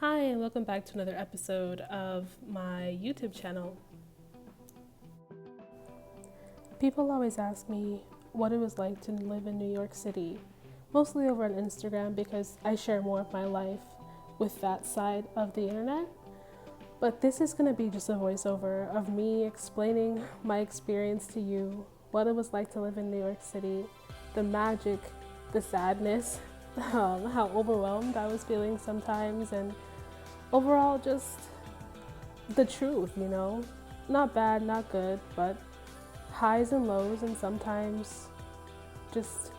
Hi, and welcome back to another episode of my YouTube channel. People always ask me what it was like to live in New York City, mostly over on Instagram because I share more of my life with that side of the internet. But this is going to be just a voiceover of me explaining my experience to you, what it was like to live in New York City, the magic, the sadness, how overwhelmed I was feeling sometimes, and overall just the truth, not bad, not good, but highs and lows, and sometimes just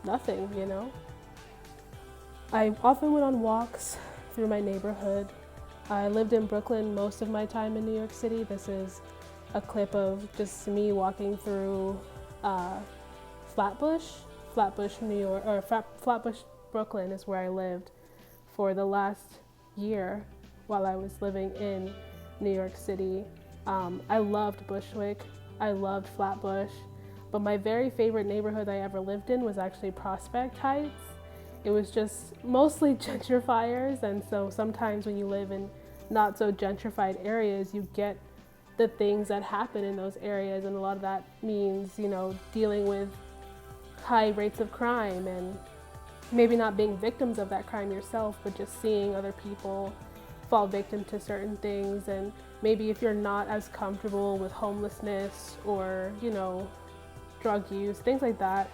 nothing. I often went on walks through my neighborhood. I lived in Brooklyn most of my time in New York City. This is a clip of just me walking through Flatbush, New York, or Flatbush, Brooklyn is where I lived for the last year while I was living in New York City. I loved Bushwick, I loved Flatbush, but my very favorite neighborhood I ever lived in was actually Prospect Heights. It was just mostly gentrifiers, and so sometimes when you live in not so gentrified areas, you get the things that happen in those areas, and a lot of that means, dealing with high rates of crime and maybe not being victims of that crime yourself, but just seeing other people fall victim to certain things. And maybe if you're not as comfortable with homelessness or, drug use, things like that,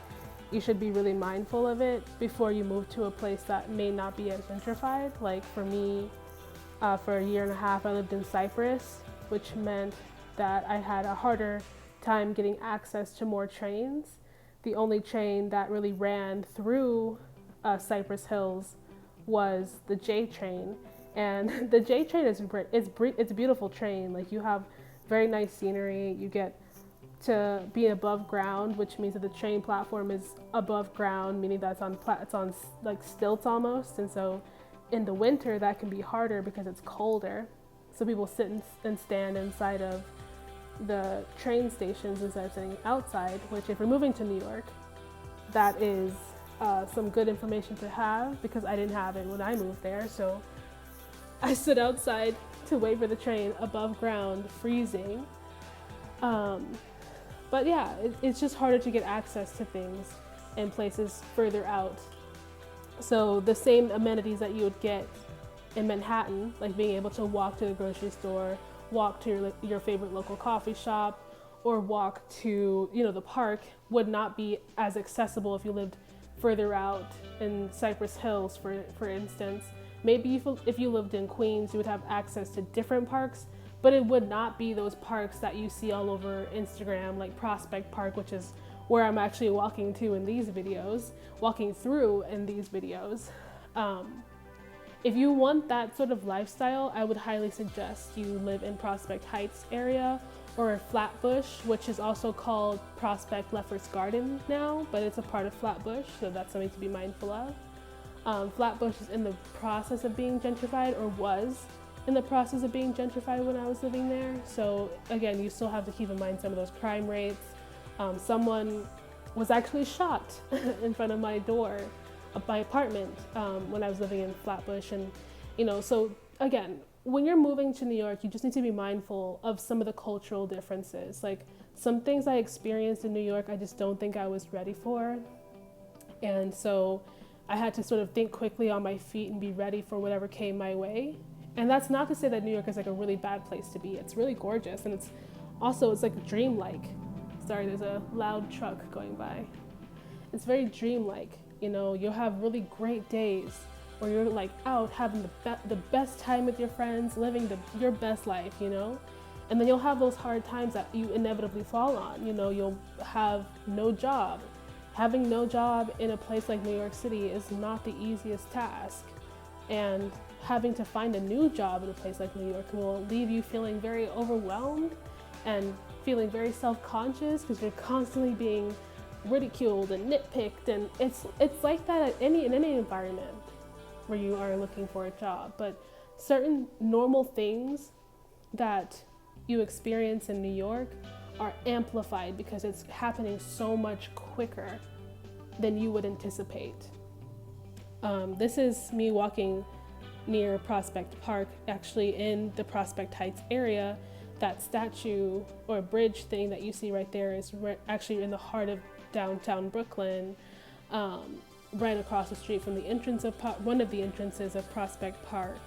you should be really mindful of it before you move to a place that may not be as gentrified. Like for me, for a year and a half, I lived in Cyprus, which meant that I had a harder time getting access to more trains. The only train that really ran through Cypress Hills was the J train, and the J train is it's a beautiful train. Like, you have very nice scenery. You get to be above ground, which means that the train platform is above ground, meaning that it's on like stilts almost. And so in the winter that can be harder because it's colder. So people sit and stand inside of the train stations instead of sitting outside, which, if you're moving to New York, that is some good information to have, because I didn't have it when I moved there. So I stood outside to wait for the train above ground, freezing. But yeah, it's just harder to get access to things in places further out. So the same amenities that you would get in Manhattan, like being able to walk to the grocery store, walk to your favorite local coffee shop, or walk to the park, would not be as accessible if you lived further out in Cypress Hills, for instance. Maybe if you lived in Queens, you would have access to different parks, but it would not be those parks that you see all over Instagram, like Prospect Park, which is where I'm actually walking through in these videos. If you want that sort of lifestyle, I would highly suggest you live in Prospect Heights area, or Flatbush, which is also called Prospect Lefferts Garden now, but it's a part of Flatbush, so that's something to be mindful of. Flatbush is in the process of being gentrified, or was in the process of being gentrified when I was living there. So again, you still have to keep in mind some of those crime rates. Someone was actually shot in front of my door of my apartment when I was living in Flatbush. And so again, when you're moving to New York, you just need to be mindful of some of the cultural differences. Like, some things I experienced in New York, I just don't think I was ready for. And so I had to sort of think quickly on my feet and be ready for whatever came my way. And that's not to say that New York is like a really bad place to be. It's really gorgeous, and it's like dreamlike. Sorry, there's a loud truck going by. It's very dreamlike. You'll have really great days where you're like out having the best time with your friends, living your best life, and then you'll have those hard times that you inevitably fall on. You'll have no job. Having no job in a place like New York City is not the easiest task, and having to find a new job in a place like New York will leave you feeling very overwhelmed and feeling very self-conscious, because you're constantly being ridiculed and nitpicked, and it's like that in any environment where you are looking for a job. But certain normal things that you experience in New York are amplified because it's happening so much quicker than you would anticipate. This is me walking near Prospect Park, actually in the Prospect Heights area. That statue or bridge thing that you see right there is actually in the heart of downtown Brooklyn, right across the street from the entrance of one of the entrances of Prospect Park.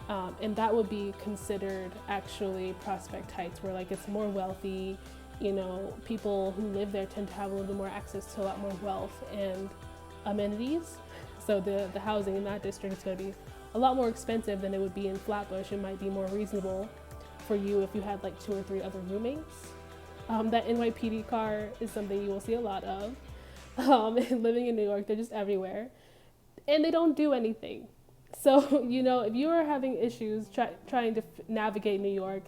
And that would be considered actually Prospect Heights, where like it's more wealthy, you know, people who live there tend to have a little bit more access to a lot more wealth and amenities. So the housing in that district is going to be a lot more expensive than it would be in Flatbush. It might be more reasonable for you if you had like 2 or 3 other roommates. That NYPD car is something you will see a lot of. Living in New York, they're just everywhere. And they don't do anything. So, you know, if you are having issues trying to navigate New York,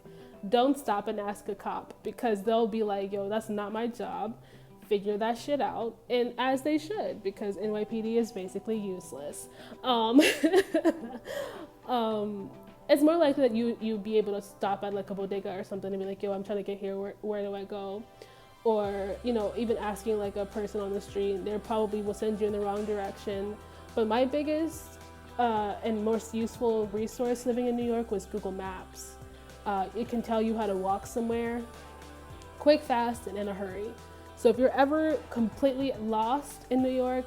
don't stop and ask a cop, because they'll be like, yo, that's not my job. Figure that shit out. And as they should, because NYPD is basically useless. It's more likely that you'd be able to stop at like a bodega or something and be like, yo, I'm trying to get here, where do I go? Or, you know, even asking like a person on the street, they probably will send you in the wrong direction. But my biggest and most useful resource living in New York was Google Maps. It can tell you how to walk somewhere quick, fast, and in a hurry. So if you're ever completely lost in New York,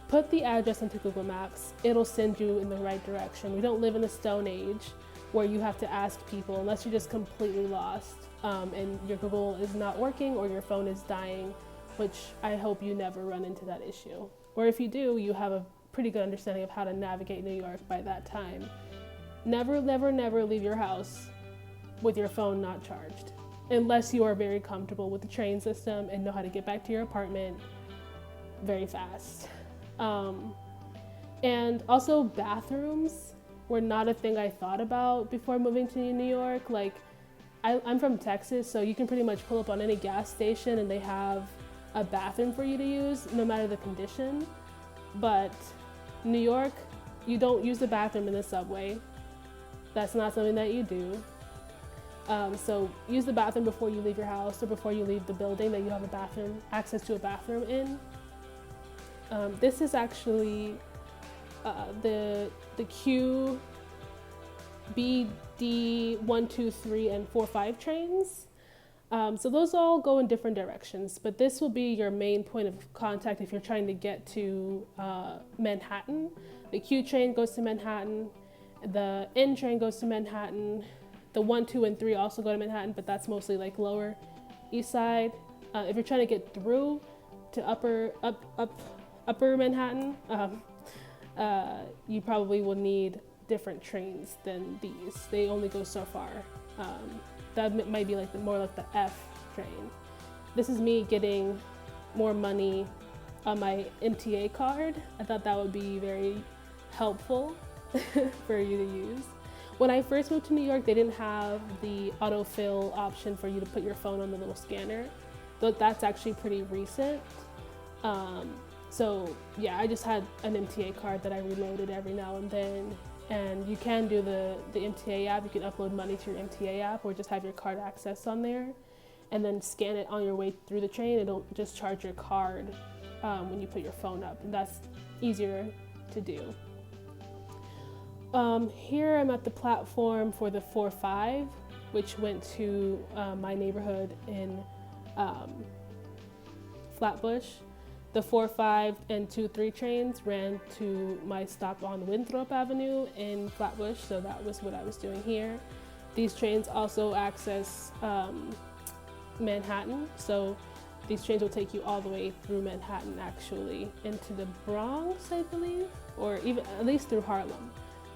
put the address into Google Maps. It'll send you in the right direction. We don't live in a stone age where you have to ask people unless you're just completely lost and your Google is not working or your phone is dying, which I hope you never run into that issue. Or if you do, you have a pretty good understanding of how to navigate New York by that time. Never, never, never leave your house with your phone not charged, unless you are very comfortable with the train system and know how to get back to your apartment very fast. And also bathrooms were not a thing I thought about before moving to New York. Like, I'm from Texas, so you can pretty much pull up on any gas station and they have a bathroom for you to use, no matter the condition. But New York, you don't use the bathroom in the subway. That's not something that you do. So use the bathroom before you leave your house or before you leave the building that you have access to a bathroom in. This is actually the Q, B, D, 1, 2, 3, and 4, 5 trains. So those all go in different directions, but this will be your main point of contact if you're trying to get to Manhattan. The Q train goes to Manhattan, the N train goes to Manhattan, the 1, 2, and 3 also go to Manhattan, but that's mostly like lower east side. If you're trying to get through to upper Manhattan, you probably will need different trains than these. They only go so far. That might be like more like the F train. This is me getting more money on my MTA card. I thought that would be very helpful for you to use. When I first moved to New York, they didn't have the autofill option for you to put your phone on the little scanner. But that's actually pretty recent. So yeah, I just had an MTA card that I reloaded every now and then. And you can do the MTA app. You can upload money to your MTA app or just have your card access on there and then scan it on your way through the train. It'll just charge your card when you put your phone up, and that's easier to do. Here I'm at the platform for the 4-5, which went to my neighborhood in Flatbush. The 4-5 and 2-3 trains ran to my stop on Winthrop Avenue in Flatbush, so that was what I was doing here. These trains also access Manhattan, so these trains will take you all the way through Manhattan, actually, into the Bronx, I believe, or even at least through Harlem.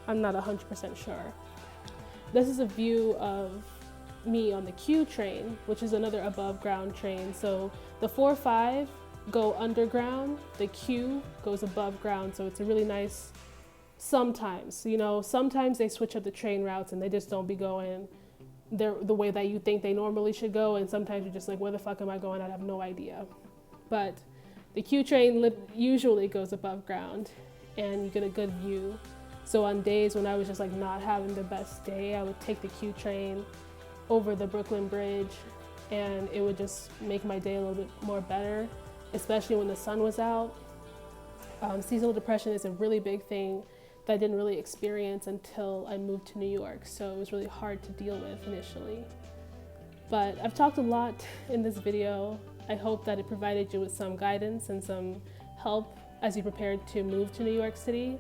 I'm not 100% sure. This is a view of me on the Q train, which is another above ground train. So the 4-5 go underground, the Q goes above ground, so it's a really nice, sometimes, you know, sometimes they switch up the train routes and they just don't be going the way that you think they normally should go, and sometimes you're just like, where the fuck am I going? I have no idea. But the Q train usually goes above ground and you get a good view. So on days when I was just like not having the best day, I would take the Q train over the Brooklyn Bridge and it would just make my day a little bit more better, especially when the sun was out. Seasonal depression is a really big thing that I didn't really experience until I moved to New York. So it was really hard to deal with initially. But I've talked a lot in this video. I hope that it provided you with some guidance and some help as you prepared to move to New York City.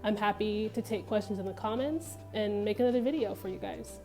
I'm happy to take questions in the comments and make another video for you guys.